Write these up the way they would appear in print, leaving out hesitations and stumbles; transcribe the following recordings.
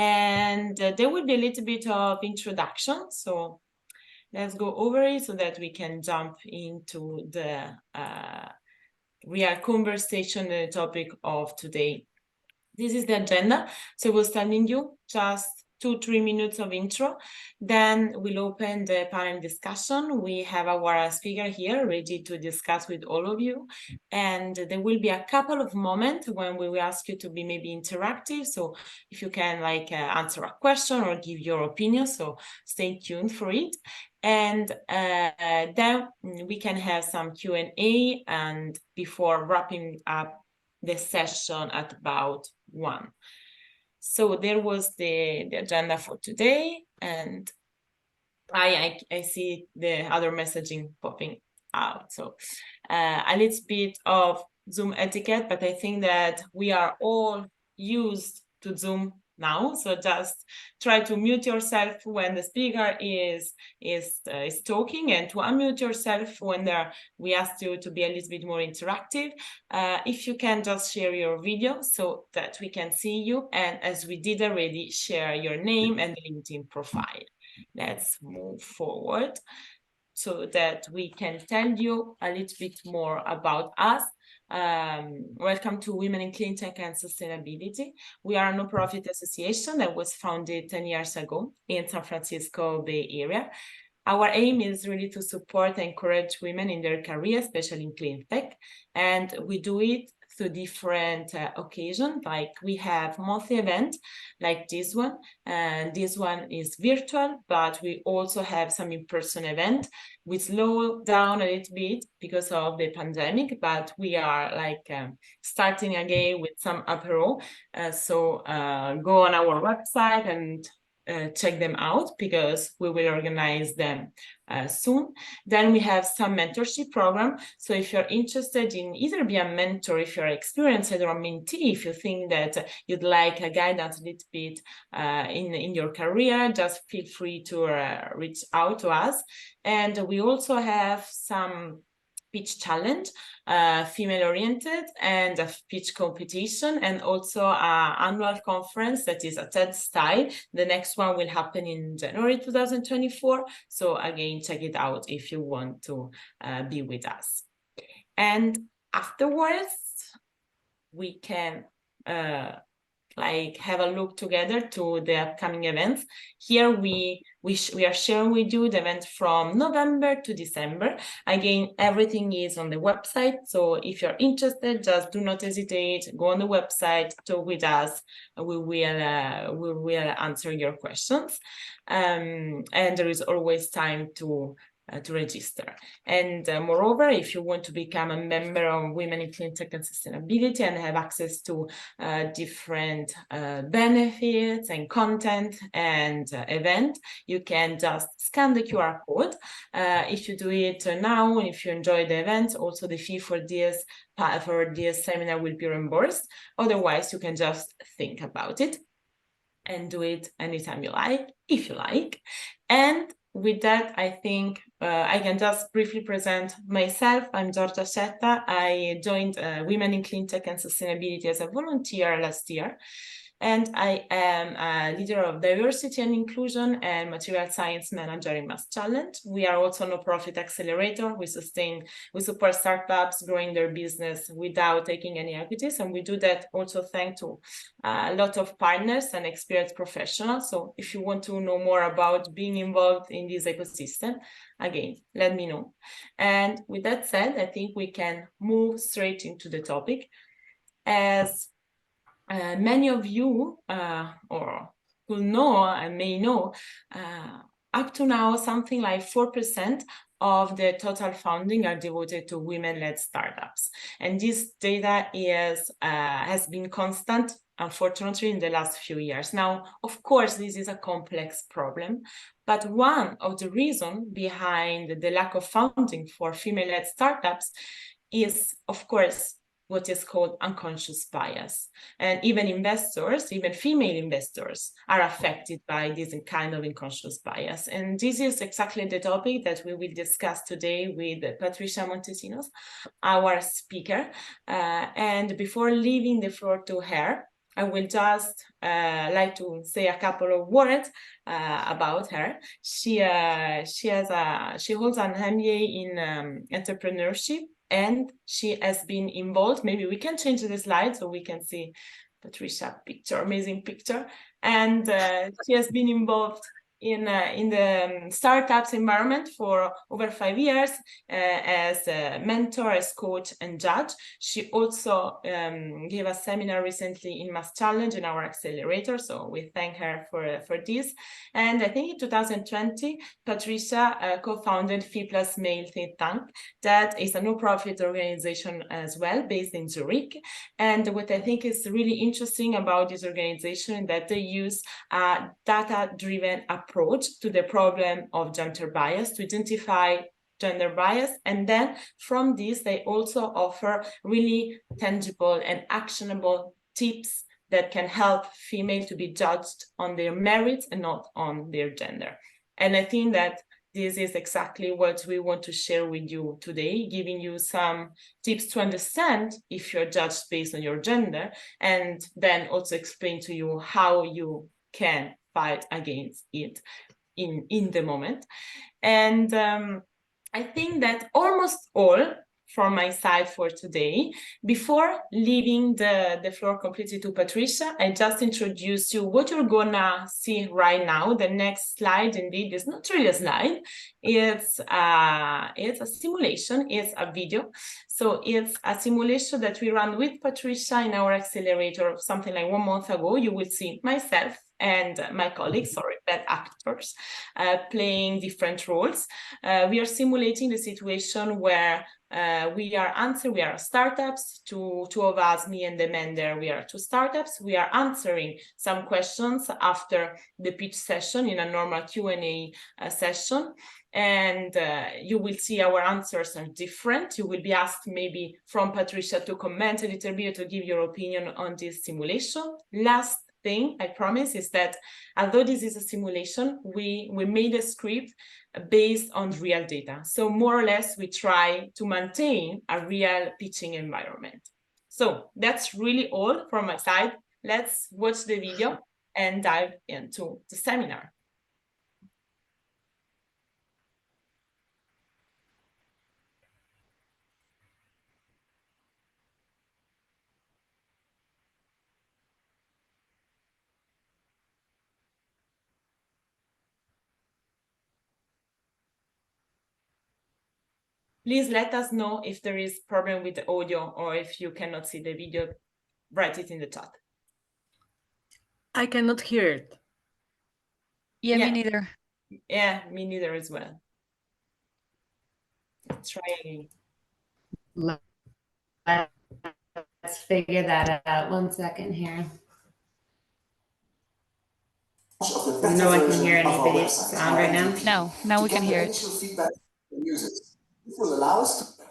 And there will be a little bit of introduction. So let's go over it so that we can jump into the real conversation, the topic of today. This is the agenda. So we'll start in you just 2-3 minutes of intro. Then we'll open the panel discussion. We have our speaker here ready to discuss with all of you. And there will be a couple of moments when we will ask you to be maybe interactive. So if you can answer a question or give your opinion, so stay tuned for it. And then we can have some Q&A and before wrapping up the session at about 1. So there was the agenda for today, and I see the other messaging popping out. So a little bit of Zoom etiquette, but I think that we are all used to Zoom now, so just try to mute yourself when the speaker is talking, and to unmute yourself when we ask you to be a little bit more interactive. If you can just share your video so that we can see you, and as we did already, share your name and LinkedIn profile. Let's move forward so that we can tell you a little bit more about us. Welcome to Women in Cleantech and Sustainability. We are a non-profit association that was founded 10 years ago in San Francisco Bay Area. Our aim is really to support and encourage women in their career, especially in clean tech, and we do it through different occasions. Like we have monthly events like this one, and this one is virtual, but we also have some in-person event. We slowed down a little bit because of the pandemic, but we are starting again with some apero. So go on our website and check them out because we will organize them soon. Then we have some mentorship program. So if you're interested in either be a mentor, if you're experienced or a mentee, if you think that you'd like a guidance a little bit in your career, just feel free to reach out to us. And we also have some pitch challenge, female-oriented, and a pitch competition, and also an annual conference that is a TED style. The next one will happen in January 2024. So again, check it out if you want to be with us. And afterwards, we can have a look together to the upcoming events. Here we are sharing with you the event from November to December. Again, everything is on the website. So if you're interested, just do not hesitate. Go on the website, talk with us. We will answer your questions. And there is always time to register. And moreover, if you want to become a member of Women in Cleantech and Sustainability and have access to different benefits and content and event, you can just scan the QR code. If you do it now, and if you enjoy the event, also the fee for this seminar will be reimbursed. Otherwise, you can just think about it and do it anytime you like, if you like. And with that, I think I can just briefly present myself. I'm Giorgia Scetta. I joined Women in Cleantech and Sustainability as a volunteer last year. And I am a leader of diversity and inclusion and material science manager in Mass Challenge. We are also a no-profit accelerator. We support startups growing their business without taking any equities. And we do that also thanks to a lot of partners and experienced professionals. So if you want to know more about being involved in this ecosystem, again, let me know. And with that said, I think we can move straight into the topic. As many of you or who know and may know, up to now, something like 4% of the total funding are devoted to women-led startups. And this data has been constant, unfortunately, in the last few years. Now, of course, this is a complex problem, but one of the reasons behind the lack of funding for female-led startups is, of course, what is called unconscious bias. And even investors, even female investors, are affected by this kind of unconscious bias. And this is exactly the topic that we will discuss today with Patricia Montesinos, our speaker. And before leaving the floor to her, I will just like to say a couple of words about her. She holds an MBA in entrepreneurship, and she has been involved. Maybe we can change the slide so we can see Patricia picture, amazing picture. And she has been involved in the startups environment for over 5 years as a mentor, as coach and judge. She also gave a seminar recently in Mass Challenge in our accelerator, so we thank her for this. And I think in 2020, Patricia co-founded FE+MALE Think Tank, that is a no-profit organization as well, based in Zurich. And what I think is really interesting about this organization is that they use a data-driven approach to the problem of gender bias, to identify gender bias, and then from this they also offer really tangible and actionable tips that can help females to be judged on their merits and not on their gender. And I think that this is exactly what we want to share with you today, giving you some tips to understand if you're judged based on your gender, and then also explain to you how you can fight against it in the moment. And I think that almost all from my side for today. Before leaving the floor completely to Patricia, I just introduced you what you're gonna see right now. The next slide, indeed, is not really a slide. It's a simulation, it's a video. So it's a simulation that we ran with Patricia in our accelerator something like 1 month ago. You will see myself and my colleagues, sorry, bad actors, playing different roles. We are simulating the situation where we are startups, two of us, me and the man there, we are 2 startups. We are answering some questions after the pitch session in a normal Q&A session. And you will see our answers are different. You will be asked maybe from Patricia to comment a little bit, to give your opinion on this simulation. Last thing I promise is that although this is a simulation, we made a script based on real data. So more or less we try to maintain a real pitching environment. So that's really all from my side. Let's watch the video and dive into the seminar. Please let us know if there is problem with the audio or if you cannot see the video, write it in the chat. I cannot hear it. Yeah, me neither. Yeah, me neither as well. Let's try again. Let's figure that out. 1 second here. No one can hear anybody's sound right now? No, now we can hear it. Feedback from users. This will allow us to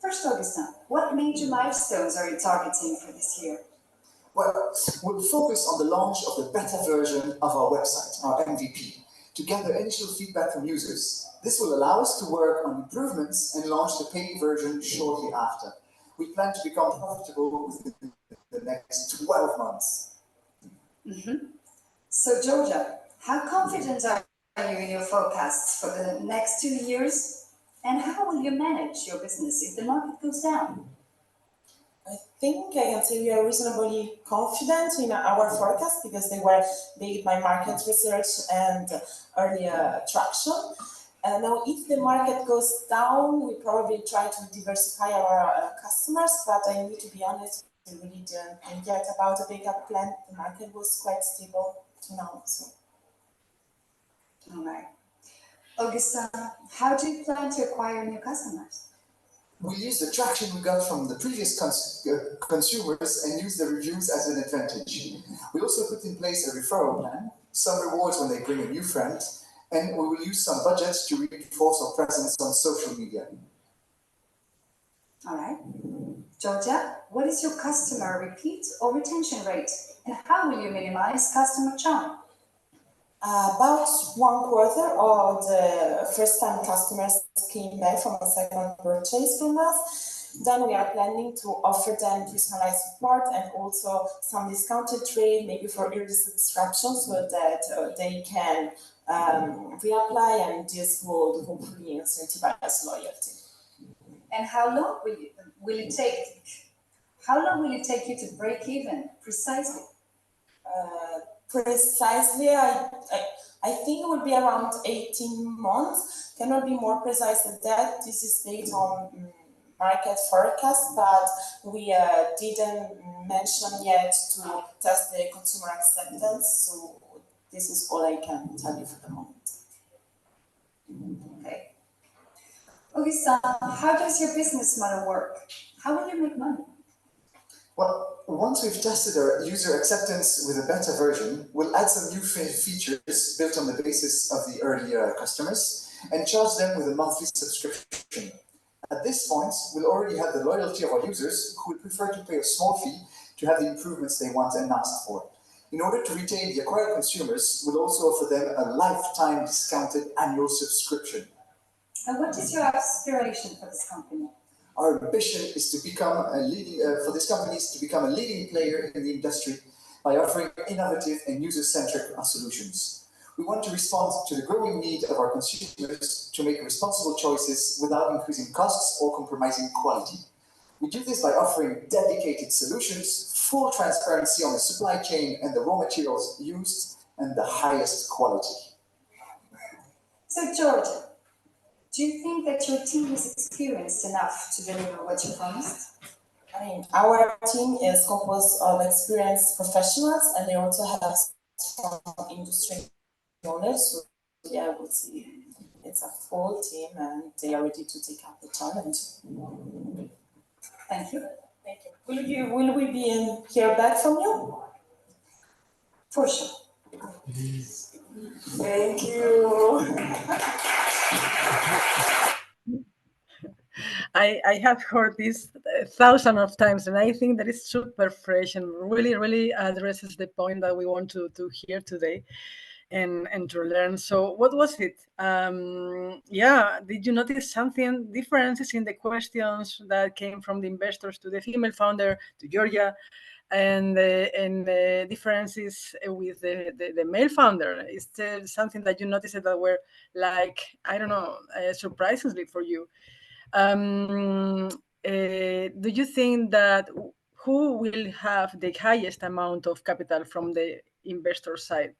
First, Augustin, what major milestones are you targeting for this year? Well, we'll focus on the launch of the beta version of our website, our MVP, to gather initial feedback from users. This will allow us to work on improvements and launch the paid version shortly after. We plan to become profitable within the next 12 months. So, Giorgia, how confident are you in your forecasts for the next 2 years? And how will you manage your business if the market goes down? I think I can say we are reasonably confident in our forecast because they were made by market research and early traction. Now, if the market goes down, we probably try to diversify our customers, but I need to be honest, we really didn't think yet about a backup plan. The market was quite stable to now. So. All right. Augustin, how do you plan to acquire new customers? We use the traction we got from the previous consumers and use the reviews as an advantage. We also put in place a referral plan, some rewards when they bring a new friend, and we will use some budgets to reinforce our presence on social media. All right. Giorgia, what is your customer repeat or retention rate? And how will you minimize customer churn? About 1/4 of the first-time customers came back from a second purchase from us. Then we are planning to offer them personalized support and also some discounted trade, maybe for early subscription, so that they can reapply, and this will hopefully incentivize loyalty. And how long will it take? How long will it take you to break even precisely? Precisely, I think it will be around 18 months. Cannot be more precise than that. This is based on market forecast, but we didn't mention yet to test the consumer acceptance. So this is all I can tell you for the moment. Okay. Augustin, how does your business model work? How will you make money? Well, once we've tested our user acceptance with a beta version, we'll add some new features built on the basis of the early customers and charge them with a monthly subscription. At this point, we'll already have the loyalty of our users who would prefer to pay a small fee to have the improvements they want and ask for. In order to retain the acquired consumers, we'll also offer them a lifetime discounted annual subscription. And what is your aspiration for this company? Our ambition is to become a leading, for this company is to become a leading player in the industry by offering innovative and user-centric solutions. We want to respond to the growing need of our consumers to make responsible choices without increasing costs or compromising quality. We do this by offering dedicated solutions, full transparency on the supply chain and the raw materials used, and the highest quality. So, Giorgia, do you think that your team is experienced enough to deliver what you promised? I mean, our team is composed of experienced professionals, and they also have strong industry knowledge. So, yeah, I would say it's a full team, and they are ready to take up the challenge. Thank you. Thank you. Will we be hear back from you? For sure. Thank you. I have heard this thousands of times, and I think that is super fresh and really addresses the point that we want to hear today and to learn. So what was it? Yeah, did you notice something, differences in the questions that came from the investors to the female founder, to Giorgia, and the differences with the male founder? Is there something that you noticed that were like, I don't know, surprisingly for you? Do you think that who will have the highest amount of capital from the investor side?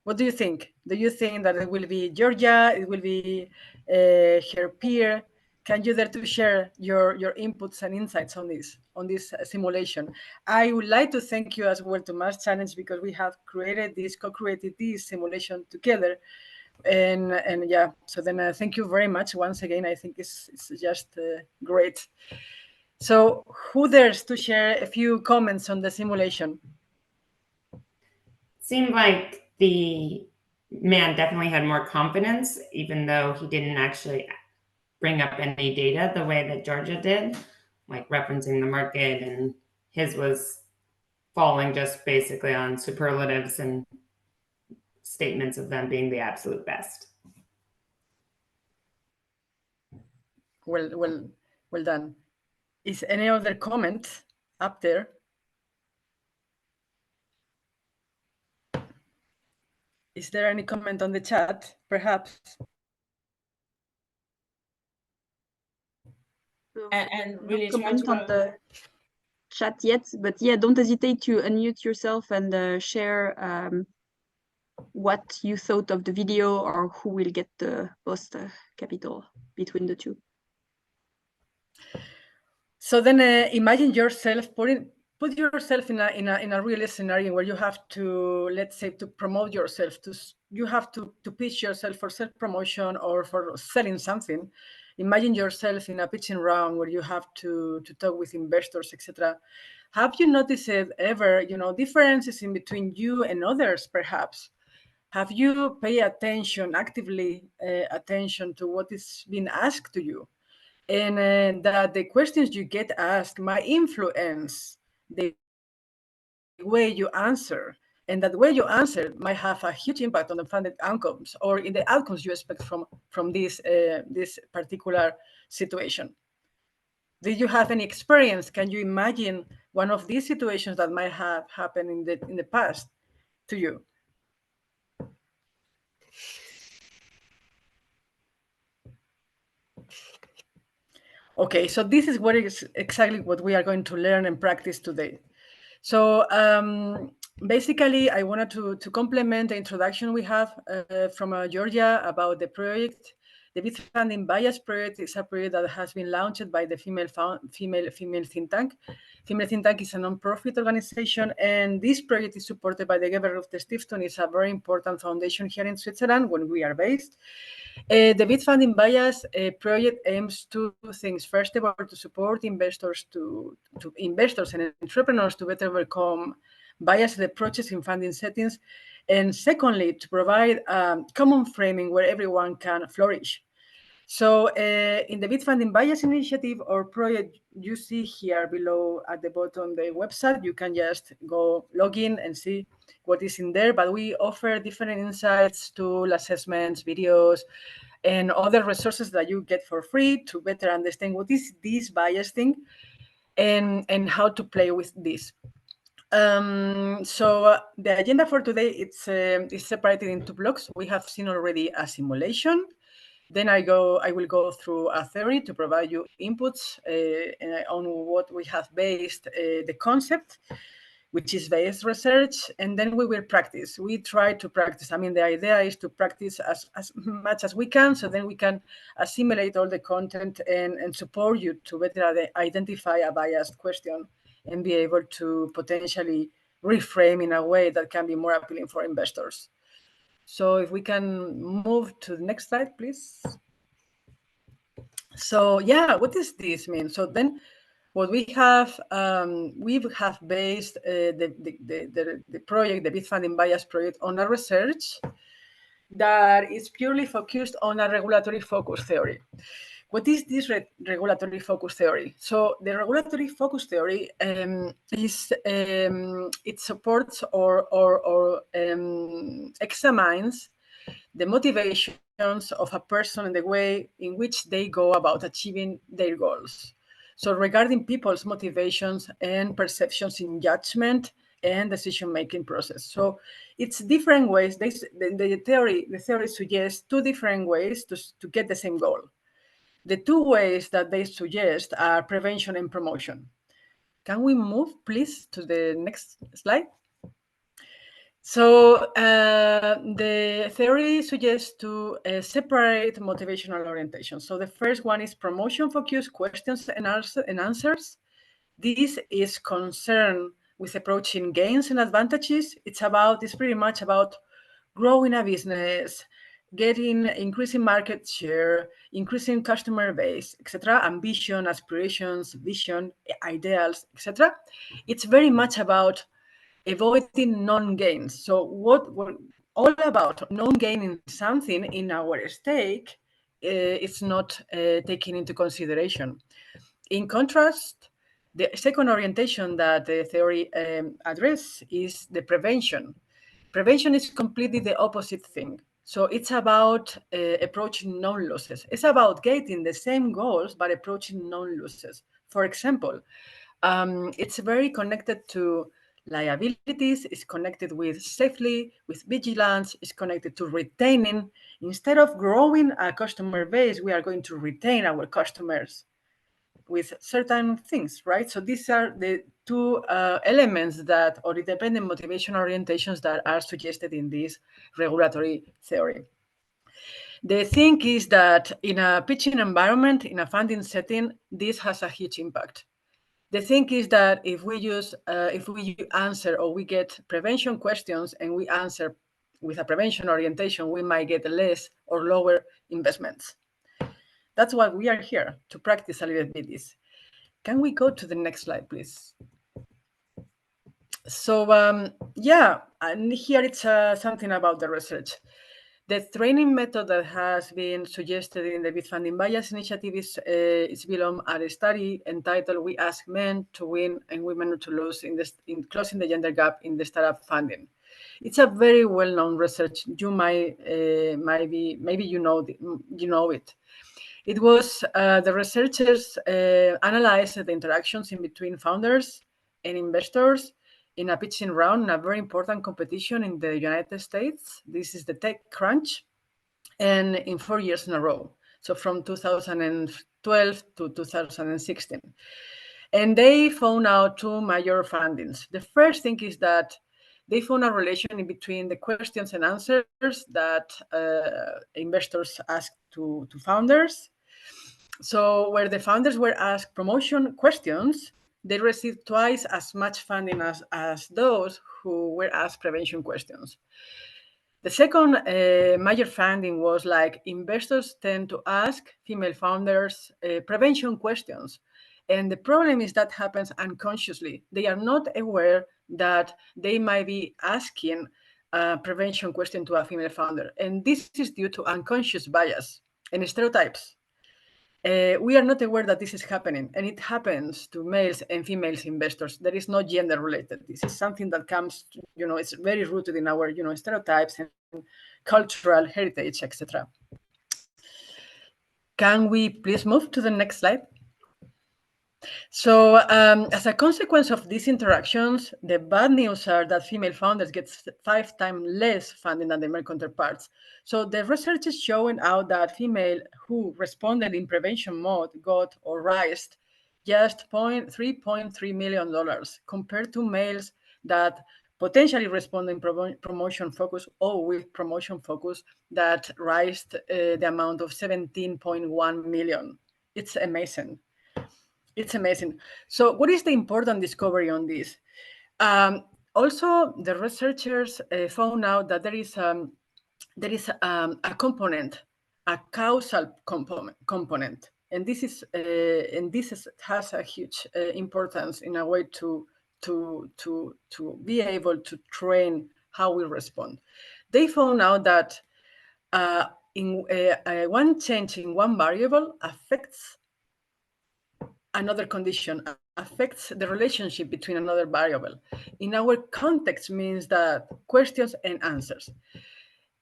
What do you think? Do you think that it will be Giorgia? It will be her peer? Can you dare to share your inputs and insights on this simulation? I would like to thank you as well to Mass Challenge, because we have co-created this simulation together. And yeah, so then thank you very much once again. I think it's just great. So who dares to share a few comments on the simulation? Seemed like the man definitely had more confidence, even though he didn't actually bring up any data the way that Giorgia did, like referencing the market, and his was falling just basically on superlatives and statements of them being the absolute best. Well done. Is any other comment up there? Is there any comment on the chat, perhaps? And really no comment on the chat yet, but yeah, don't hesitate to unmute yourself and share what you thought of the video or who will get the most capital between the two. So then imagine yourself put yourself in a real scenario where you have to, let's say, to promote yourself, you have to pitch yourself for self-promotion or for selling something. Imagine yourself in a pitching round where you have to talk with investors, etc. Have you noticed ever, differences in between you and others, perhaps? Have you paid attention, actively attention to what is being asked to you? and that the questions you get asked might influence the way you answer, and that the way you answer might have a huge impact on the funded outcomes or in the outcomes you expect from this particular situation. Did you have any experience? Can you imagine one of these situations that might have happened in the past to you? Okay, so this is what is exactly what we are going to learn and practice today. So basically, I wanted to complement the introduction we have from Giorgia about the project. The Bit Funding Bias project is a project that has been launched by the Female Think Tank. Female Think Tank is a non-profit organization, and this project is supported by the Geberlufte Stiftung. It's a very important foundation here in Switzerland, where we are based. The Bit Funding Bias project aims two things. First of all, to support investors investors and entrepreneurs to better overcome biased approaches in funding settings, and secondly, to provide a common framing where everyone can flourish. So in the Bit Funding Bias initiative or project you see here below at the bottom the website, you can just go log in and see what is in there. But we offer different insights, tool assessments, videos, and other resources that you get for free to better understand what is this bias thing and how to play with this. So the agenda for today is separated into blocks. We have seen already a simulation. Then I will go through a theory to provide you inputs on what we have based the concept, which is based research, and then we will practice. We try to practice. I mean, the idea is to practice as much as we can, so then we can assimilate all the content and support you to better identify a biased question and be able to potentially reframe in a way that can be more appealing for investors. So if we can move to the next slide, please. So yeah, what does this mean? So then what we have based the project, the Bit Funding Bias project, on a research that is purely focused on a regulatory focus theory. What is this regulatory focus theory? So the regulatory focus theory it supports or examines the motivations of a person and the way in which they go about achieving their goals. So regarding people's motivations and perceptions in judgment and decision-making process. So it's different ways. The theory suggests two different ways to get the same goal. The two ways that they suggest are prevention and promotion. Can we move, please, to the next slide? So the theory suggests to separate motivational orientation. So the first one is promotion-focused questions and answers. This is concerned with approaching gains and advantages. It's pretty much about growing a business, increasing market share, increasing customer base, etc., ambition, aspirations, vision, ideals, etc. It's very much about avoiding non-gains. So what we're all about non-gaining something in our stake, it's not taken into consideration. In contrast, the second orientation that the theory addresses is the prevention. Prevention is completely the opposite thing. So it's about approaching non-losses. It's about getting the same goals, but approaching non-losses. For example, it's very connected to liabilities, it's connected with safety, with vigilance, it's connected to retaining. Instead of growing a customer base, we are going to retain our customers with certain things, right? So these are the two elements that, or the dependent motivation orientations that are suggested in this regulatory theory. The thing is that in a pitching environment, in a funding setting, this has a huge impact. The thing is that if we answer or we get prevention questions and we answer with a prevention orientation, we might get less or lower investments. That's why we are here, to practice a little bit this. Can we go to the next slide, please? So yeah, and here it's something about the research. The training method that has been suggested in the Bid Funding Bias Initiative is belong at a study entitled "We Ask Men to Win and Women Not to Lose in Closing the Gender Gap in the Startup Funding." It's a very well-known research. You maybe you know it. It was the researchers analyzed the interactions in between founders and investors in a pitching round in a very important competition in the United States. This is the TechCrunch, and in 4 years in a row. So from 2012 to 2016. And they found out two major findings. The first thing is that they found a relation in between the questions and answers that investors asked to founders. So where the founders were asked promotion questions, they received twice as much funding as those who were asked prevention questions. The second major finding was like investors tend to ask female founders prevention questions. And the problem is that happens unconsciously. They are not aware that they might be asking a prevention question to a female founder. And this is due to unconscious bias and stereotypes. We are not aware that this is happening, and it happens to males and females investors. There is no gender related. This is something that comes, it's very rooted in our, stereotypes and cultural heritage, etc. Can we please move to the next slide? So as a consequence of these interactions, the bad news are that female founders get 5 times less funding than their male counterparts. So the research is showing out that female who responded in prevention mode got or raised just $3.3 million compared to males that potentially respond in promotion focus or with promotion focus that raised the amount of 17.1 million. It's amazing. It's amazing. So what is the important discovery on this? Also, the researchers found out that there is a component, a causal component, and this has a huge importance in a way to be able to train how we respond. They found out that one change in one variable affects another condition, affects the relationship between another variable. In our context means that questions and answers.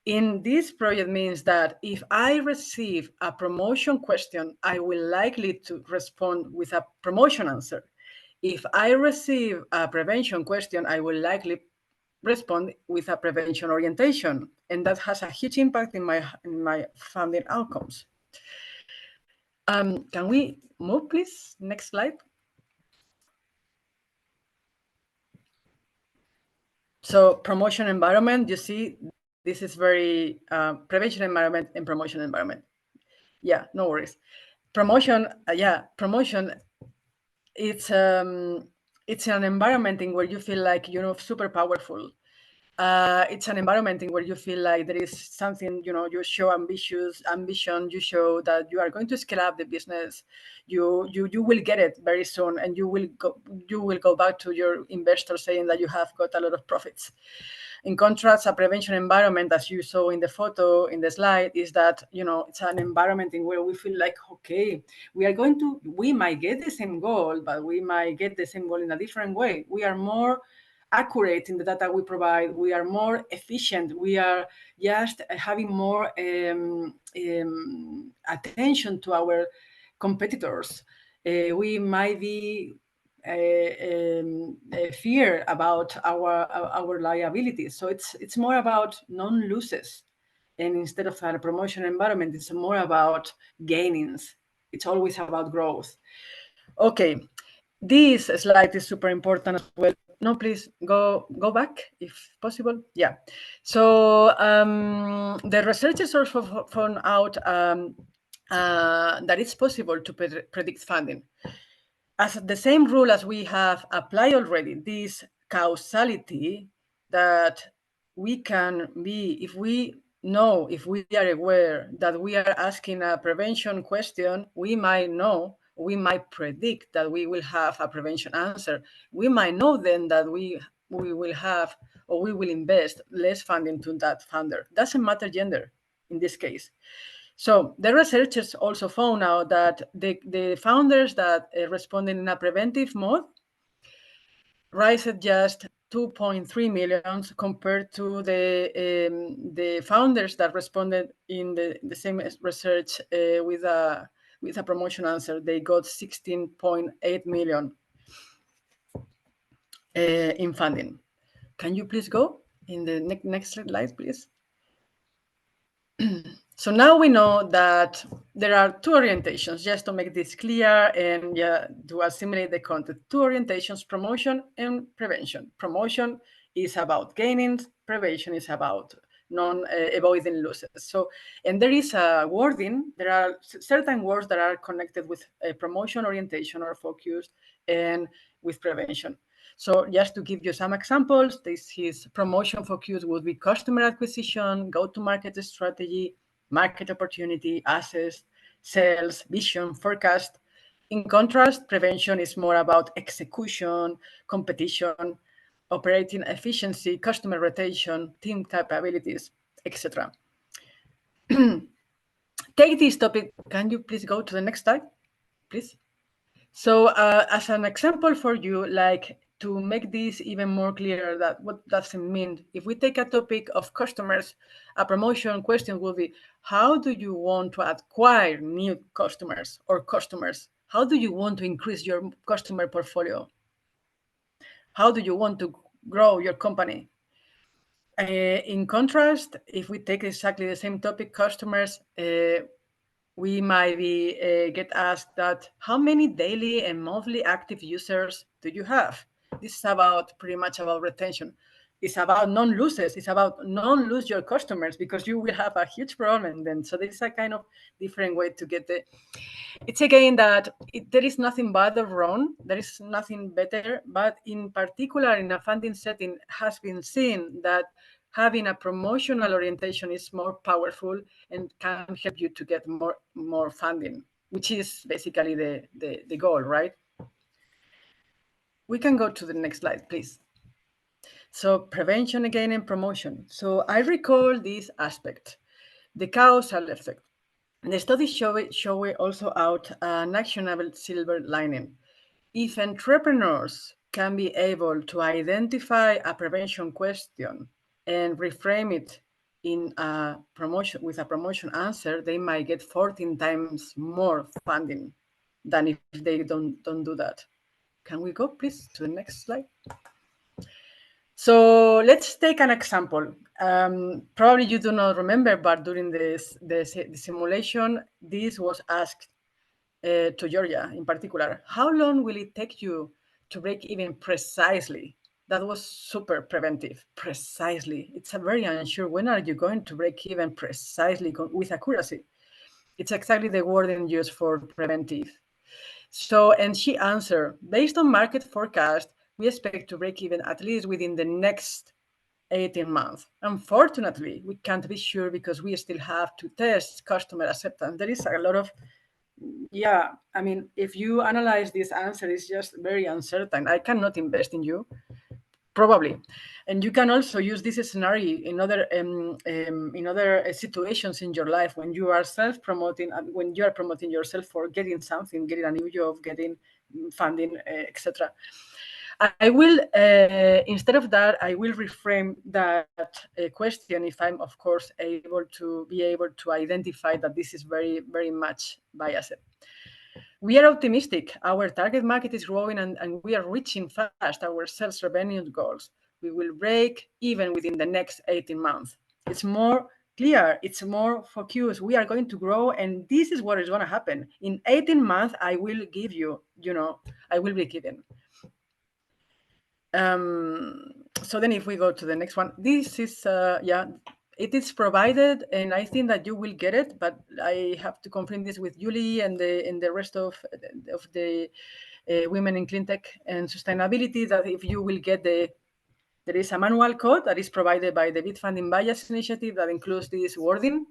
In this project means that if I receive a promotion question, I will likely to respond with a promotion answer. If I receive a prevention question, I will likely respond with a prevention orientation. And that has a huge impact in my funding outcomes. Can we move, please? Next slide. So promotion environment, you see, this is very prevention environment and promotion environment. Yeah, no worries. Promotion, promotion. It's an environment in where you feel like you're super powerful. It's an environment in where you feel like there is something, you show ambition, you show that you are going to scale up the business, you will get it very soon, and you will go back to your investors saying that you have got a lot of profits. In contrast, a prevention environment, as you saw in the photo, in the slide, is that, it's an environment in where we feel like, okay, we might get the same goal, but we might get the same goal in a different way. We are more accurate in the data we provide. We are more efficient. We are just having more attention to our competitors. We might be fear about our liabilities. So it's more about non-losses. And instead of a promotion environment, it's more about gainings. It's always about growth. Okay, this slide is super important as well. No, please go back if possible. Yeah. So the researchers also found out that it's possible to predict funding. As the same rule as we have applied already, this causality that we can be, if we are aware that we are asking a prevention question, we might predict that we will have a prevention answer. We might know then that we we will have or we will invest less funding to that funder. Doesn't matter gender in this case. So the researchers also found out that the founders that responded in a preventive mode raised just 2.3 million compared to the founders that responded in the same research with a promotion answer. They got 16.8 million in funding. Can you please go in the next slide, please? So now we know that there are two orientations, just to make this clear and to assimilate the content. Two orientations, promotion and prevention. Promotion is about gaining, prevention is about avoiding losses. So, and there is a wording, there are certain words that are connected with a promotion orientation or focus and with prevention. So just to give you some examples, this is promotion focus would be customer acquisition, go-to-market strategy, market opportunity, assets, sales, vision, forecast. In contrast, prevention is more about execution, competition, operating efficiency, customer retention, team capabilities, etc. Take this topic. Can you please go to the next slide, please? So as an example for you, like to make this even more clear, that what does it mean? If we take a topic of customers, a promotion question will be, how do you want to acquire new customers or customers? How do you want to increase your customer portfolio? How do you want to grow your company? In contrast, if we take exactly the same topic, customers, we might get asked that how many daily and monthly active users do you have? This is about pretty much about retention. It's about non-losses. It's about non-lose your customers because you will have a huge problem then. So there's a kind of different way to get the. It's again that there is nothing bad or wrong. There is nothing better. But in particular, in a funding setting, has been seen that having a promotional orientation is more powerful and can help you to get more funding, which is basically the goal, right? We can go to the next slide, please. So prevention again and promotion. So I recall this aspect, the causal effect. The study show also out an actionable silver lining. If entrepreneurs can be able to identify a prevention question and reframe it in a promotion with a promotion answer, they might get 14 times more funding than if they don't do that. Can we go please to the next slide? So let's take an example. Probably you do not remember, but during the simulation, this was asked to Giorgia in particular. How long will it take you to break even precisely? That was super preventive, precisely. It's a very unsure. When are you going to break even precisely with accuracy? It's exactly the wording used for preventive. So, and she answered, based on market forecast, we expect to break even at least within the next 18 months. Unfortunately, we can't be sure because we still have to test customer acceptance. There is a lot of, I mean, if you analyze this answer, it's just very uncertain. I cannot invest in you, probably. And you can also use this scenario in other situations in your life when you are self-promoting, when you are promoting yourself for getting something, getting a new job, getting funding, etc. I will, instead of that, I will reframe that question if I'm, of course, able to identify that this is very, very much biased. We are optimistic. Our target market is growing and we are reaching fast our sales revenue goals. We will break even within the next 18 months. It's more clear. It's more focused. We are going to grow and this is what is going to happen. In 18 months, I will give you, I will break even. So then if we go to the next one, this is, it is provided and I think that you will get it, but I have to confirm this with Julie and the rest of the women in Cleantech and sustainability, that if you will get there is a manual code that is provided by the Bid Funding Bias Initiative that includes this wording.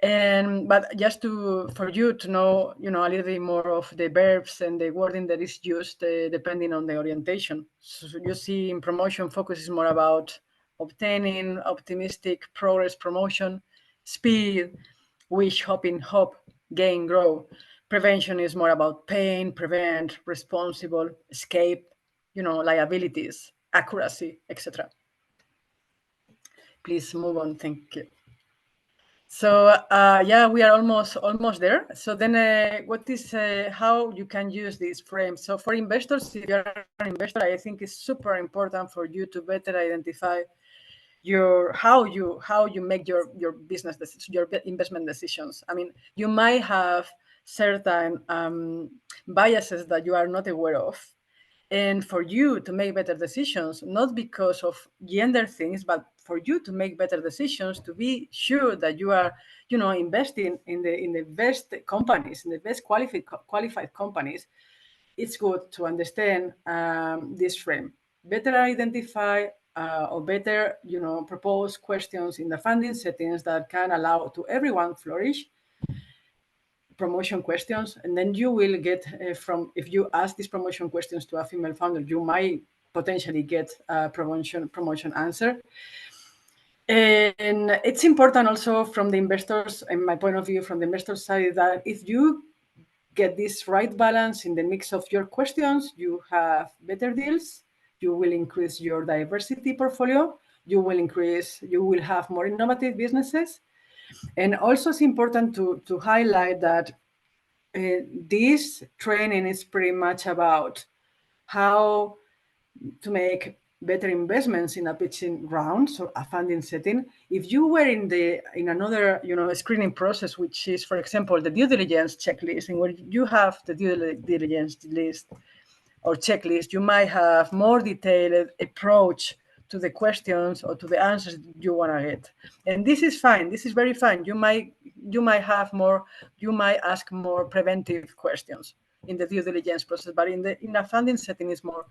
But just for you to know, a little bit more of the verbs and the wording that is used depending on the orientation. So you see in promotion, focus is more about obtaining, optimistic, progress, promotion, speed, wish, hoping, hope, gain, grow. Prevention is more about pain, prevent, responsible, escape, liabilities, accuracy, etc. Please move on. Thank you. So yeah, we are almost there. So then what is how you can use this frame? So for investors, if you're an investor, I think it's super important for you to better identify how you make your business decisions, your investment decisions. I mean, you might have certain biases that you are not aware of. And for you to make better decisions, not because of gender things, but for you to make better decisions, to be sure that you are, investing in the best companies, in the best qualified companies, it's good to understand this frame. Better identify or better, propose questions in the funding settings that can allow to everyone flourish. Promotion questions, and then you will get if you ask these promotion questions to a female founder, you might potentially get a promotion answer. And it's important also from the investors, in my point of view, from the investor side, that if you get this right balance in the mix of your questions, you have better deals, you will increase your diversity portfolio, you will have more innovative businesses. And also it's important to highlight that this training is pretty much about how to make better investments in a pitching round, so a funding setting. If you were in another screening process, which is, for example, the due diligence checklist, in where you have the due diligence list or checklist, you might have more detailed approach to the questions or to the answers you want to get. And this is fine. This is very fine. You might ask more preventive questions in the due diligence process, but in a funding setting, it's more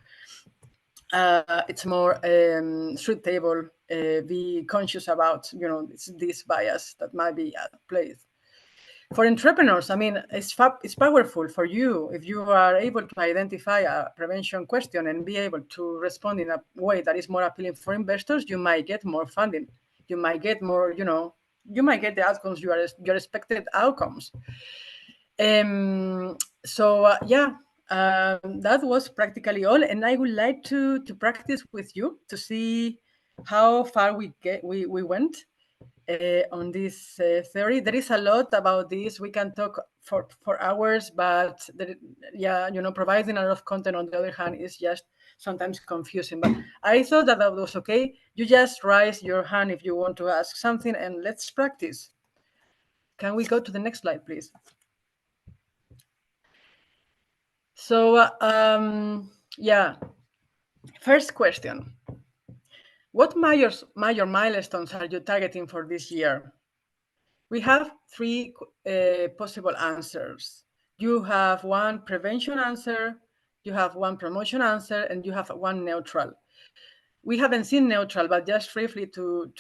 street table. Be conscious about this bias that might be at play. For entrepreneurs, I mean, it's powerful for you if you are able to identify a prevention question and be able to respond in a way that is more appealing for investors. You might get more funding. You might get more, you might get the outcomes your expected outcomes. So that was practically all, and I would like to practice with you to see how far we went. On this theory. There is a lot about this. We can talk for hours, but providing a lot of content on the other hand is just sometimes confusing. But I thought that was okay. You just raise your hand if you want to ask something, and let's practice. Can we go to the next slide, please? So, first question. What major milestones are you targeting for this year? We have three possible answers. You have one prevention answer, you have one promotion answer, and you have one neutral. We haven't seen neutral, but just briefly to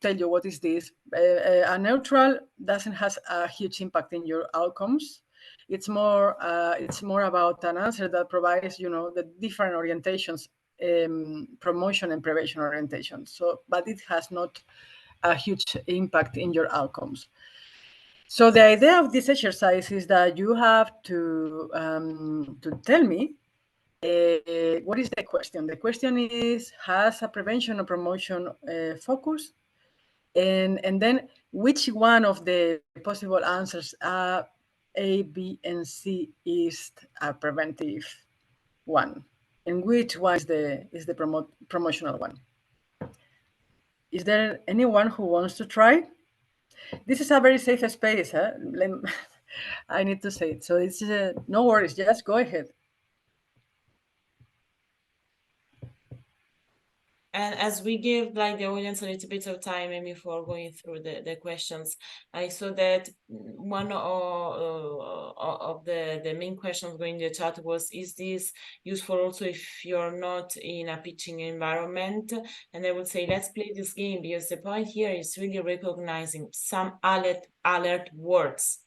tell you what is this. A neutral doesn't have a huge impact in your outcomes. It's more about an answer that provides the different orientations, promotion and prevention orientation. So, but it has not a huge impact in your outcomes. So the idea of this exercise is that you have to tell me what is the question. The question is, has a prevention or promotion focus? And then which one of the possible answers A, B, and C is a preventive one? And which one is the promotional one? Is there anyone who wants to try? This is a very safe space. Huh? I need to say it. So it's no worries. Just go ahead. And as we give like the audience a little bit of time, maybe before going through the questions, I saw that one of the main questions going in the chat was, is this useful also if you're not in a pitching environment? And I would say, let's play this game, because the point here is really recognizing some alert words.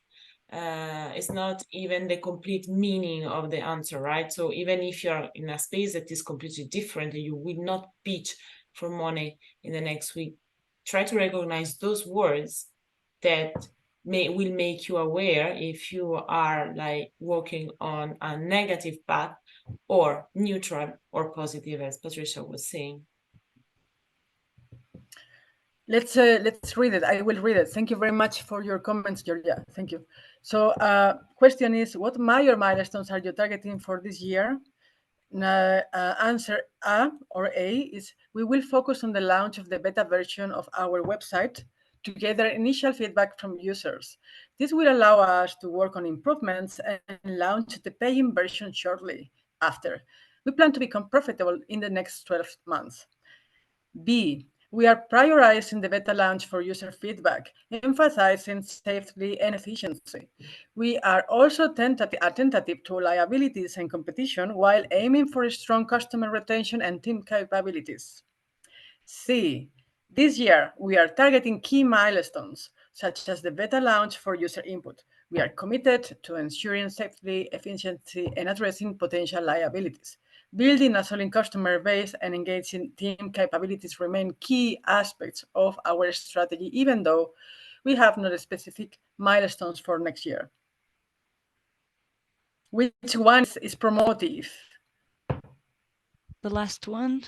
It's not even the complete meaning of the answer, right? So even if you're in a space that is completely different, you will not pitch for money in the next week, try to recognize those words that will make you aware if you are like walking on a negative path or neutral or positive, as Patricia was saying. Let's read it. I will read it. Thank you very much for your comments, Giorgia. Thank you. So question is, what major milestones are you targeting for this year? Answer A or A is, we will focus on the launch of the beta version of our website to gather initial feedback from users. This will allow us to work on improvements and launch the paying version shortly after. We plan to become profitable in the next 12 months. B, we are prioritizing the beta launch for user feedback, emphasizing safety and efficiency. We are also attentive to liabilities and competition while aiming for strong customer retention and team capabilities. C, this year we are targeting key milestones, such as the beta launch for user input. We are committed to ensuring safety, efficiency, and addressing potential liabilities. Building a solid customer base and engaging team capabilities remain key aspects of our strategy, even though we have not specific milestones for next year. Which one is promotive? The last one.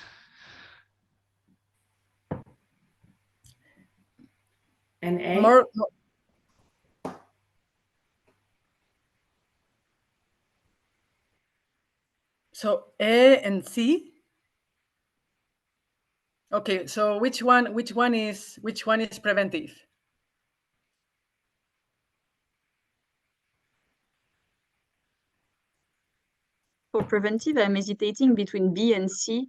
And A? More. So A and C. Okay, so which one is preventive? For preventive, I'm hesitating between B and C,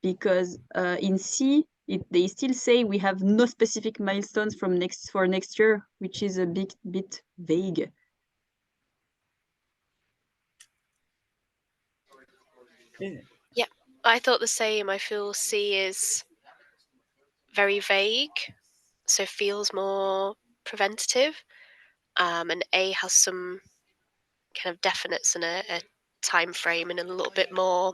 because in C, they still say we have no specific milestones for next year, which is a bit vague. Yeah, I thought the same. I feel C is very vague, so feels more preventative, and A has some kind of definites and a time frame and a little bit more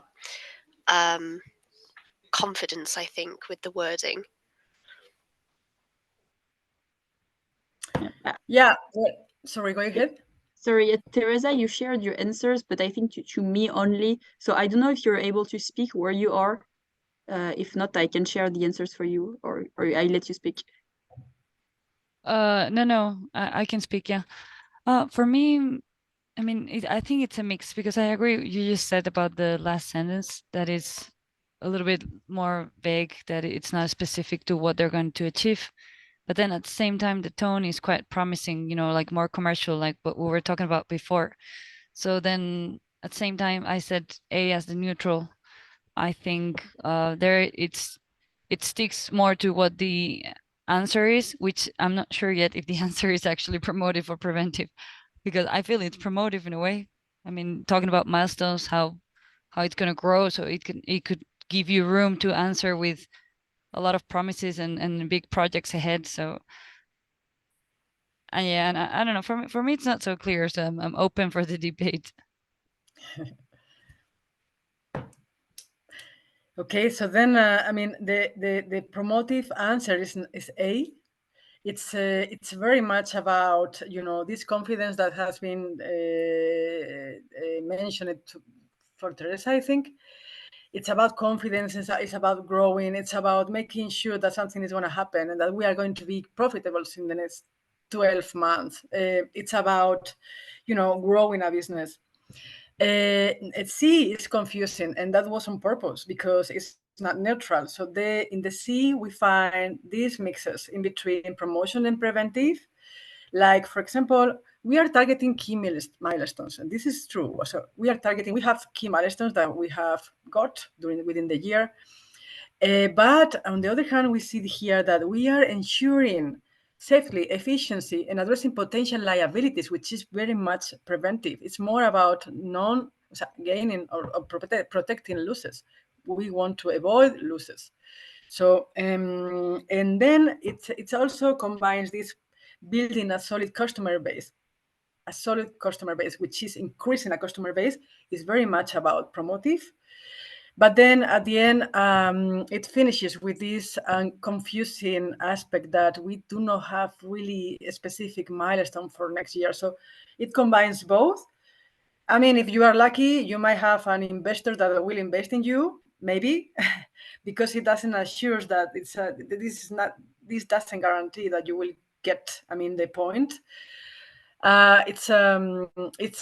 confidence, I think, with the wording. Yeah. Sorry, go ahead. Sorry, Teresa, you shared your answers, but I think to me only. So I don't know if you're able to speak where you are. If not, I can share the answers for you, or I let you speak. No, I can speak. Yeah. For me, I mean, I think it's a mix, because I agree you just said about the last sentence that is a little bit more vague, that it's not specific to what they're going to achieve. But then at the same time, the tone is quite promising, you know, like more commercial, like what we were talking about before. So then at the same time, I said A as the neutral. I think it sticks more to what the answer is, which I'm not sure yet if the answer is actually promotive or preventive, because I feel it's promotive in a way. I mean, talking about milestones, how it's going to grow, so it could give you room to answer with a lot of promises and big projects ahead. So yeah, and I don't know, for me it's not so clear, so I'm open for the debate. Okay, so then I mean the promotive answer is A. It's very much about, you know, this confidence that has been mentioned for Teresa, I think. It's about confidence, it's about growing, it's about making sure that something is going to happen and that we are going to be profitable in the next 12 months. It's about, you know, growing a business. C is confusing, and that was on purpose because it's not neutral. So in the C, we find these mixes in between promotion and preventive. Like, for example, we are targeting key milestones, and this is true. So we have key milestones that we have got within the year. But on the other hand, we see here that we are ensuring safety, efficiency, and addressing potential liabilities, which is very much preventive. It's more about gaining or protecting losses. We want to avoid losses. So, and then it also combines this building a solid customer base. A solid customer base, which is increasing a customer base, is very much about promotive. But then at the end, it finishes with this confusing aspect that we do not have really a specific milestone for next year. So it combines both. I mean, if you are lucky, you might have an investor that will invest in you, maybe, because it doesn't assure that this doesn't guarantee that you will get, the point. It's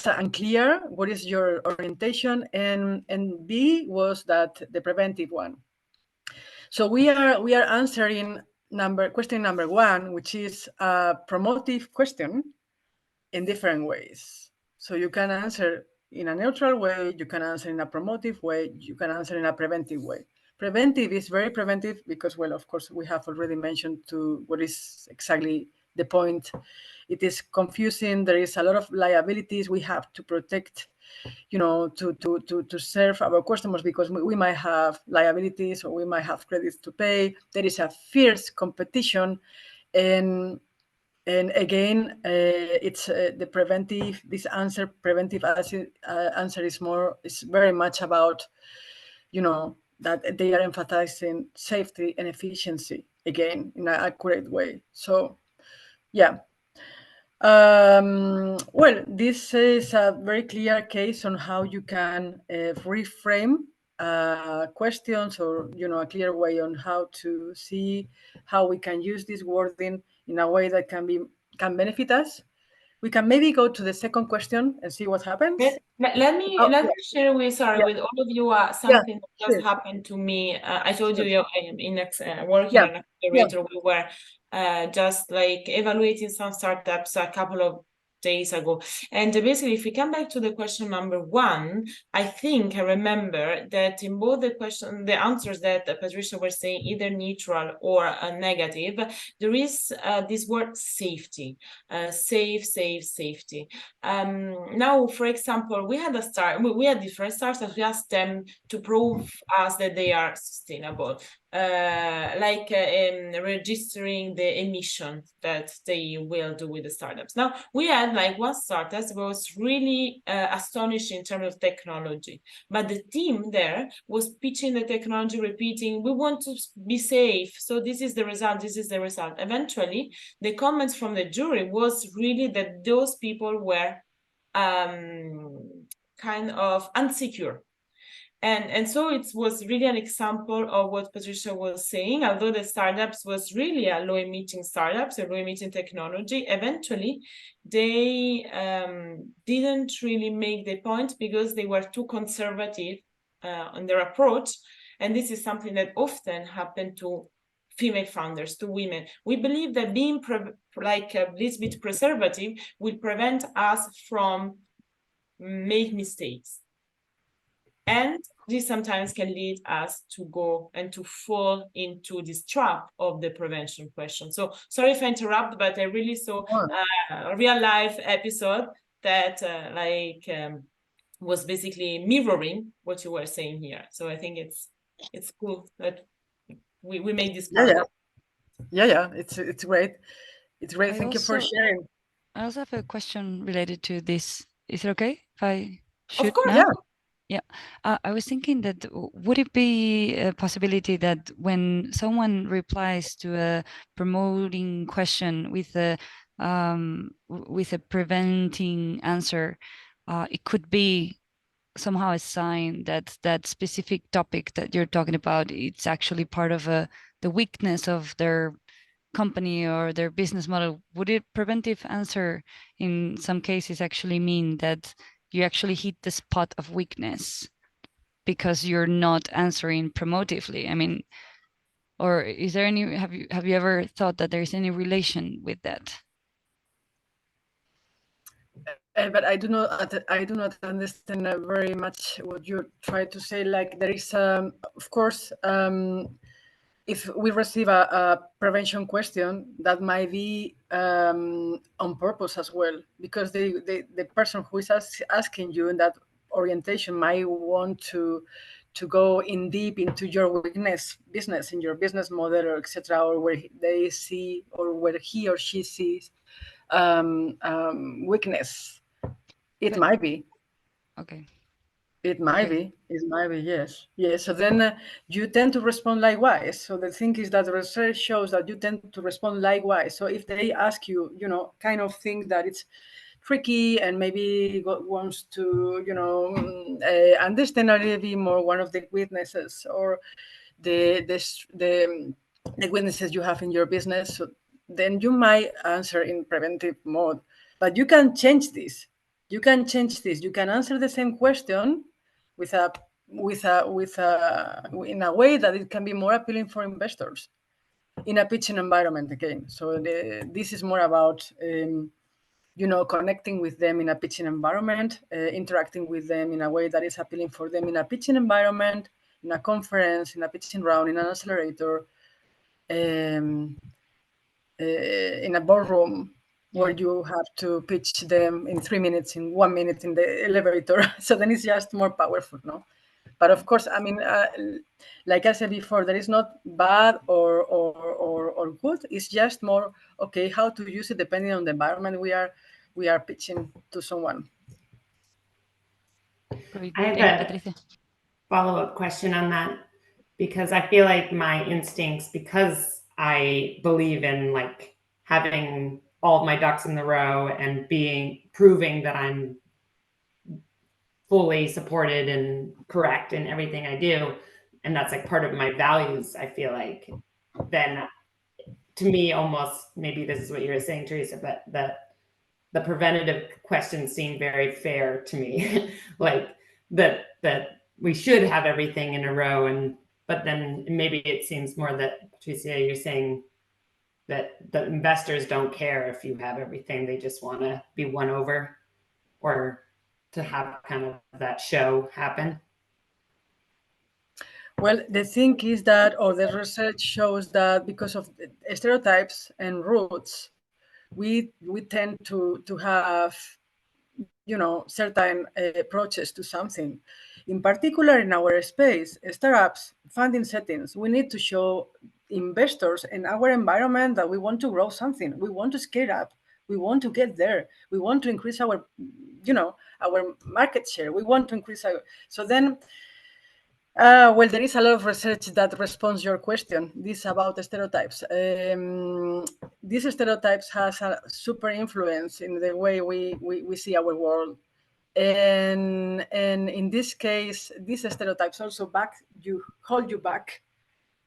unclear what is your orientation, and B was that the preventive one. So we are answering question number 1, which is a promotive question in different ways. So you can answer in a neutral way, you can answer in a promotive way, you can answer in a preventive way. Preventive is very preventive because, well, of course, we have already mentioned to what is exactly the point. It is confusing. There is a lot of liabilities we have to protect, to serve our customers, because we might have liabilities or we might have credits to pay. There is a fierce competition, and again, it's the preventive. This preventive answer is very much about, that they are emphasizing safety and efficiency again in an accurate way. So, yeah. Well, this is a very clear case on how you can reframe questions, or a clear way on how to see how we can use this wording in a way that can benefit us. We can maybe go to the second question and see what happens. Let me share with all of you something that just happened to me. I told you I'm working on an accelerator. We were just like evaluating some startups a couple of days ago, and basically, if we come back to the question number 1, I think I remember that in both the answers that Patricia was saying, either neutral or negative, there is this word safety, safety. Now, for example, we had different startups. We asked them to prove us that they are sustainable, like registering the emissions that they will do with the startups. Now, we had like one startup that was really astonishing in terms of technology, but the team there was pitching the technology, repeating, we want to be safe, so this is the result. Eventually, the comments from the jury was really that those people were kind of unsecure. And so it was really an example of what Patricia was saying. Although the startups was really a low-emitting startups, a low-emitting technology, eventually they didn't really make the point because they were too conservative on their approach. And this is something that often happened to female founders, to women. We believe that being a little bit preservative will prevent us from make mistakes. And this sometimes can lead us to go and to fall into this trap of the prevention question. So sorry if I interrupt, but I really saw a real life episode that was basically mirroring what you were saying here. So I think it's cool that we made this part. Yeah, it's great. It's great. Thank you for sharing. I also have a question related to this. Is it okay if I shoot of course, now? Yeah, I was thinking that would it be a possibility that when someone replies to a promoting question with a preventing answer, it could be somehow a sign that that specific topic that you're talking about, it's actually part of the weakness of their company or their business model? Would a preventive answer in some cases actually mean that you actually hit the spot of weakness because you're not answering promotively? I mean, or is there any, have you ever thought that there's any relation with that? But I do not understand very much what you try to say. Like there is, of course, if we receive a prevention question, that might be on purpose as well, because the person who is asking you in that orientation might want to go in deep into your business, in your business model, or etc., or where they see, or where he or she sees weakness. It might be. Okay. It might be. It might be. Yes. Yes. So then you tend to respond likewise. So the thing is that the research shows that you tend to respond likewise. So if they ask you, kind of think that it's tricky and maybe wants to, understand a little bit more one of the weaknesses or the weaknesses you have in your business, so then you might answer in preventive mode. But you can change this. You can change this. You can answer the same question in a way that it can be more appealing for investors in a pitching environment again. So this is more about connecting with them in a pitching environment, interacting with them in a way that is appealing for them in a pitching environment, in a conference, in a pitching round, in an accelerator, in a boardroom, where you have to pitch them in 3 minutes, in 1 minute in the elevator. So then it's just more powerful, no? But of course, I mean, like I said before, there is not bad or good. It's just more, okay, how to use it depending on the environment we are pitching to someone. Great. I have a follow-up question on that, because I feel like my instincts, because I believe in like having all of my ducks in the row and proving that I'm fully supported and correct in everything I do, and that's like part of my values, I feel like, then to me, almost, maybe this is what you were saying, Teresa, but the preventative questions seem very fair to me. Like that we should have everything in a row, but then maybe it seems more that, Patricia, you're saying that the investors don't care if you have everything, they just want to be won over, or to have kind of that show happen. Well, the thing is that, or the research shows that, because of stereotypes and roots, we tend to have, certain approaches to something. In particular, in our space, startups, funding settings, we need to show investors in our environment that we want to grow something. We want to scale up. We want to get there. We want to increase our, our market share. We want to increase our. So then, well, there is a lot of research that responds your question. This about stereotypes. These stereotypes has a super influence in the way we see our world. And in this case, these stereotypes also hold you back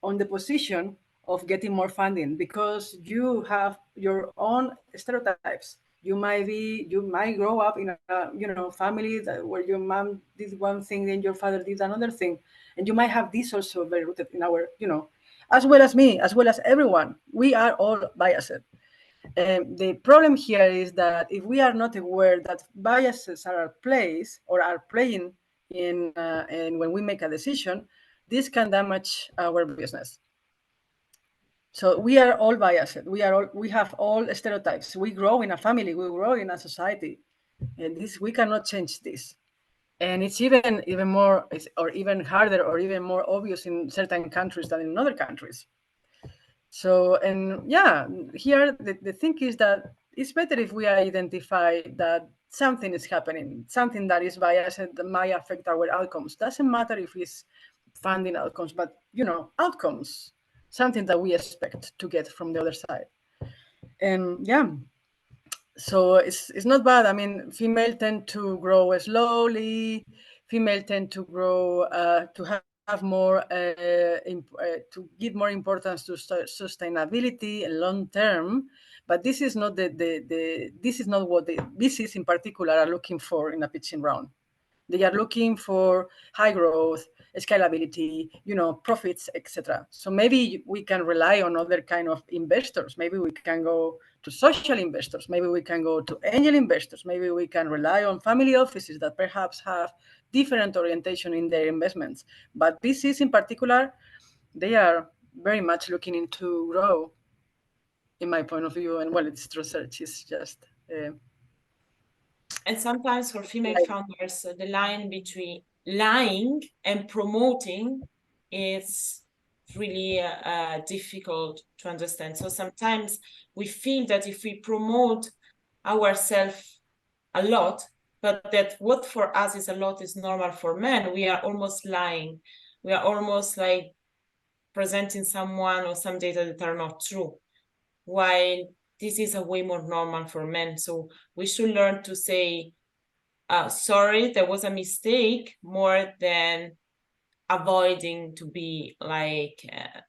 on the position of getting more funding, because you have your own stereotypes. You might grow up in a family where your mom did one thing and your father did another thing, and you might have this also very rooted in our, as well as me, as well as everyone. We are all biased. The problem here is that if we are not aware that biases are at play or are playing in when we make a decision, this can damage our business. So we are all biased. We have all stereotypes. We grow in a family. We grow in a society, and we cannot change this. And it's even more, or even harder, or even more obvious in certain countries than in other countries. So, and yeah, here the thing is that it's better if we identify that something is happening, something that is biased that might affect our outcomes. Doesn't matter if it's funding outcomes, but outcomes, something that we expect to get from the other side. And yeah, so it's not bad. I mean, females tend to grow slowly. Females tend to grow to have more to give more importance to sustainability and long term. But this is not this is not what the VCs in particular are looking for in a pitching round. They are looking for high growth, scalability, profits, etc. So maybe we can rely on other kind of investors. Maybe we can go to social investors. Maybe we can go to angel investors. Maybe we can rely on family offices that perhaps have different orientation in their investments. But VCs in particular, they are very much looking into grow, in my point of view. And well, it's research is just. And sometimes for female Right. founders, the line between lying and promoting is really difficult to understand. So sometimes we feel that if we promote ourselves a lot, but that what for us is a lot is normal for men, we are almost lying. We are almost like presenting someone or some data that are not true, while this is a way more normal for men. So we should learn to say, sorry, there was a mistake, more than avoiding to be like,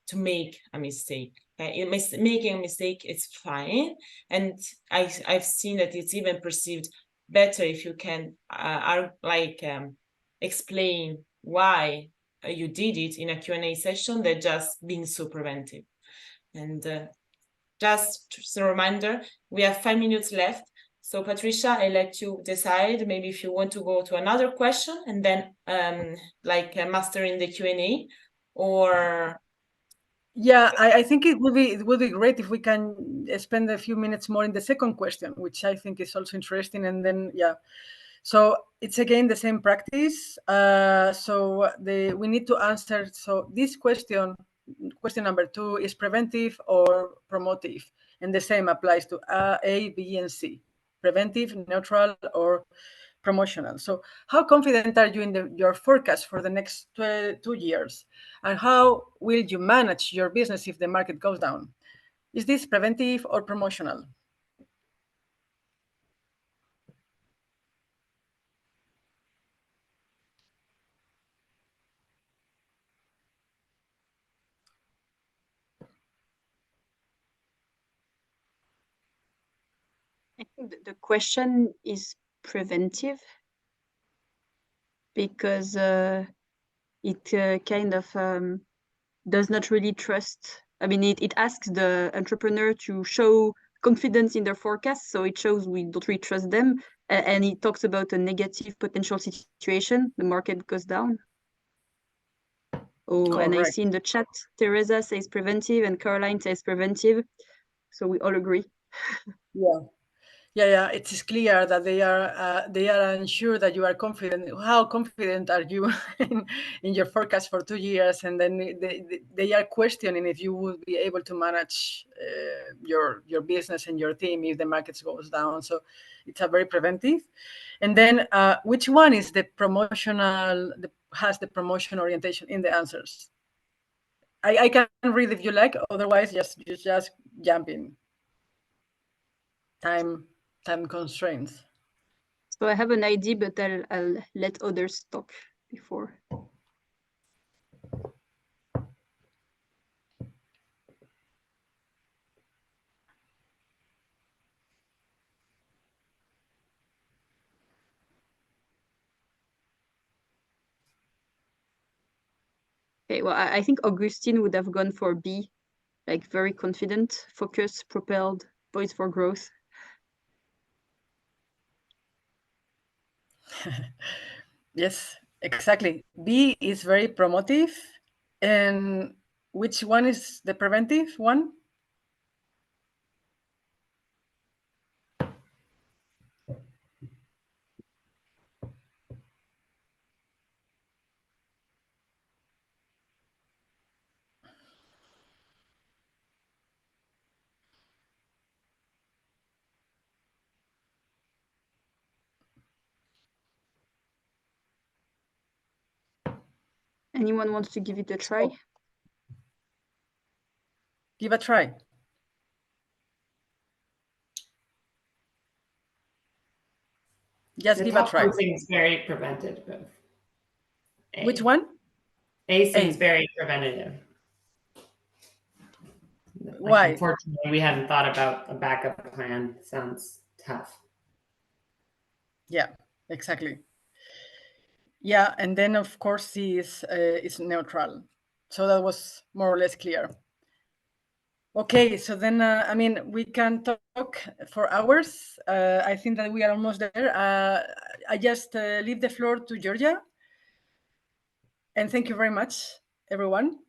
to make a mistake. Making a mistake is fine. And I've seen that it's even perceived better if you can explain why you did it in a Q&A session than just being so preventive. And just as a reminder, we have 5 minutes left. So Patricia, I let you decide maybe if you want to go to another question and then mastering the Q&A, or yeah, I think it would be great if we can spend a few minutes more in the second question, which I think is also interesting. And then so it's again the same practice. We need to answer. So this question number 2 is preventive or promotive, and the same applies to A, B, and C. Preventive, neutral, or promotional. So how confident are you in your forecast for the next 2 years? And how will you manage your business if the market goes down? Is this preventive or promotional? I think the question is preventive because it kind of does not really trust. I mean, it asks the entrepreneur to show confidence in their forecast, so it shows we don't really trust them. And it talks about a negative potential situation, the market goes down. Oh, Correct. and I see in the chat, Teresa says preventive and Caroline says preventive. So we all agree. Yeah, it is clear that they are unsure that you are confident. How confident are you in your forecast for 2 years? And then they are questioning if you would be able to manage your business and your team if the market goes down. So it's a very preventive. And then which one is the promotional, has the promotion orientation in the answers? I can read if you like, otherwise just jump in. Time constraints. So I have an idea, but I'll let others talk before. Okay, well, I think Augustine would have gone for B, like very confident, focused, propelled, poised for growth. Yes, exactly. B is very promotive. And which one is the preventive one? Anyone wants to give it a try? Give a try. Just The give a top try. one seems very preventative. A. Which one? A seems A. very preventative. Why? Unfortunately, we hadn't thought about a backup plan. Sounds tough. Yeah, exactly. Yeah, and then of course C is neutral. So that was more or less clear. Okay, so then, I mean, we can talk for hours. I think that we are almost there. I just leave the floor to Giorgia. And thank you very much, everyone.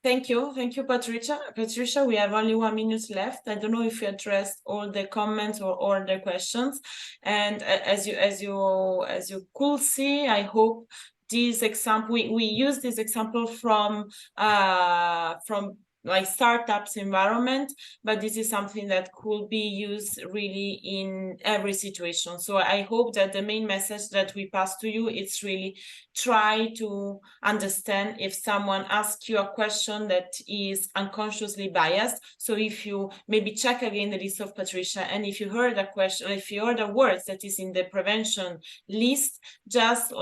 Thank you, Patricia. Patricia, we have only 1 minute left. I don't know if you addressed all the comments or all the questions. And as you could see, I hope this example we use this example from like startups environment, but this is something that could be used really in every situation. So I hope that the main message that we pass to you is really try to understand if someone asks you a question that is unconsciously biased. So if you maybe check again the list of Patricia, and if you heard a question, if you heard a word that is in the prevention list, just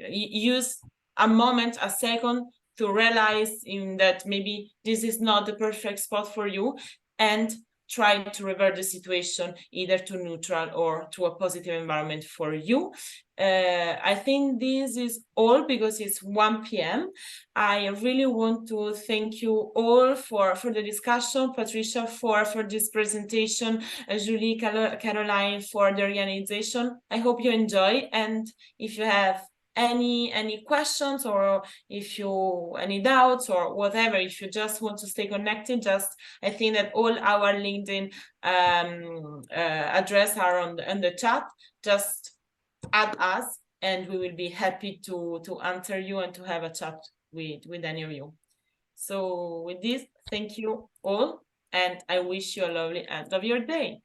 use a moment, a second, to realize that maybe this is not the perfect spot for you, and try to revert the situation either to neutral or to a positive environment for you. I think this is all because it's 1 p.m. I really want to thank you all for the discussion, Patricia for this presentation, Julie, Caroline for the organization. I hope you enjoy, and if you have any questions, or if you any doubts or whatever, if you just want to stay connected, I think that all our LinkedIn address are on the chat. Just add us and we will be happy to answer you and to have a chat with any of you. So with this, thank you all, and I wish you a lovely end of your day.